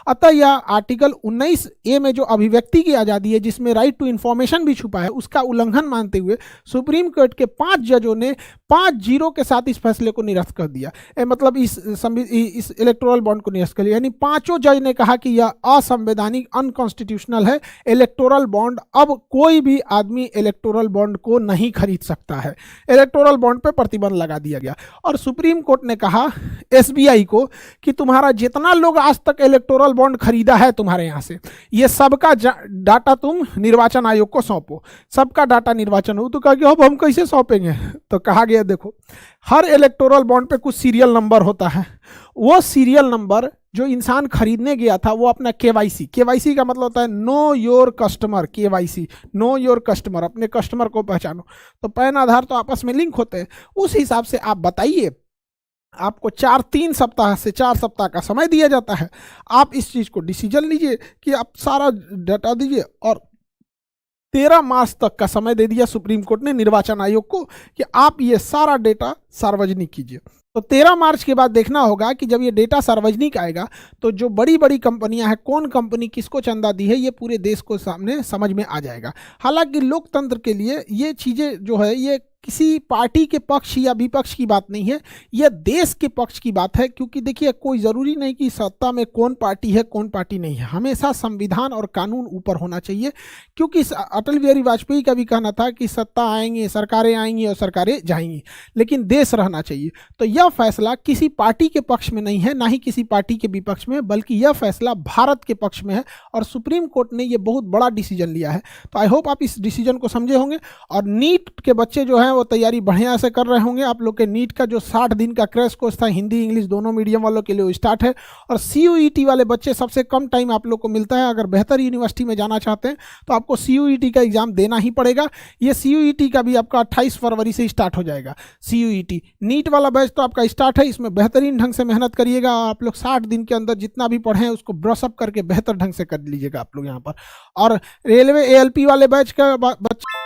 अतः यह article 19A में जो अभिव्यक्ति की आज़ादी है, जिसमें राइट टू इन्फॉर्मेशन भी छुपा है, उसका उल्लंघन मानते हुए सुप्रीम कोर्ट के 5 जजों ने 5-0 के साथ इस फैसले को निरस्त कर दिया। मतलब इस इलेक्टोरल बॉन्ड को निरस्त कर दिया, यानी पांचों जज ने कहा कि यह असंवैधानिक, अनकॉन्स्टिट्यूशनल है। इलेक्टोरल बॉन्ड, अब कोई भी आदमी इलेक्टोरल बॉन्ड को नहीं खरीद सकता है। इलेक्टोरल बॉन्ड पे प्रतिबंध लगा दिया गया। और सुप्रीम कोर्ट ने कहा एसबीआई को कि तुम्हारा जितना लोग आज तक इलेक्टोरल बॉन्ड खरीदा है तुम्हारे यहाँ से, ये सबका डाटा तुम निर्वाचन आयोग को सौंपो। सबका डाटा निर्वाचन हो। तो कहा कि अब हम कैसे सौंपेंगे? तो कहा गया देखो, हर इलेक्टोरल बॉन्ड पे कुछ सीरियल नंबर होता है। वो सीरियल नंबर जो इंसान खरीदने गया था, वो अपना केवाईसी का मतलब होता है know your customer. KYC, know your customer, अपने कस्टमर को पहचानो। तो पैन आधार तो आपस में लिंक होते हैं। उस हिसाब से आप बताइए, आपको 3 सप्ताह से 4 सप्ताह का समय दिया जाता है। आप इस चीज़ को डिसीजन लीजिए कि आप सारा डाटा दीजिए। और 13 मार्च तक का समय दे दिया सुप्रीम कोर्ट ने निर्वाचन आयोग को कि आप ये सारा डेटा सार्वजनिक कीजिए। तो 13 मार्च के बाद देखना होगा कि जब ये डेटा सार्वजनिक आएगा तो जो बड़ी बड़ी कंपनियां हैं, कौन कंपनी किसको चंदा दी है, ये पूरे देश को सामने समझ में आ जाएगा। हालांकि लोकतंत्र के लिए ये चीज़ें जो है, ये किसी पार्टी के पक्ष या विपक्ष की बात नहीं है, यह देश के पक्ष की बात है। क्योंकि देखिए, कोई ज़रूरी नहीं कि सत्ता में कौन पार्टी है कौन पार्टी नहीं है। हमेशा संविधान और कानून ऊपर होना चाहिए। क्योंकि अटल बिहारी वाजपेयी का भी कहना था कि सत्ता आएंगे, सरकारें आएंगी और सरकारें जाएंगी, लेकिन देश रहना चाहिए। तो यह फैसला किसी पार्टी के पक्ष में नहीं है, ना ही किसी पार्टी के विपक्ष में, बल्कि यह फैसला भारत के पक्ष में है। और सुप्रीम कोर्ट ने यह बहुत बड़ा डिसीजन लिया है। तो आई होप आप इस डिसीजन को समझे होंगे। और नीट के बच्चे जो हैं वो तैयारी बढ़िया से कर रहे होंगे। आप लोग के नीट का जो 60 दिन का क्रैश कोर्स था, हिंदी इंग्लिश दोनों मीडियम वालों के लिए, वो स्टार्ट है। और CUET वाले बच्चे, सबसे कम टाइम आप लोग को मिलता है। अगर बेहतर यूनिवर्सिटी में जाना चाहते हैं तो आपको CUET का एग्जाम देना ही पड़ेगा। ये CUET का भी आपका 28 फरवरी से स्टार्ट हो जाएगा। CUET नीट वाला बैच तो आपका स्टार्ट है। इसमें बेहतरीन ढंग से मेहनत करिएगा। आप लोग 60 दिन के अंदर जितना भी पढ़े हैं उसको ब्रशअप करके बेहतर ढंग से कर लीजिएगा आप लोग यहाँ पर। और रेलवे ALP वाले बैच का बच्चे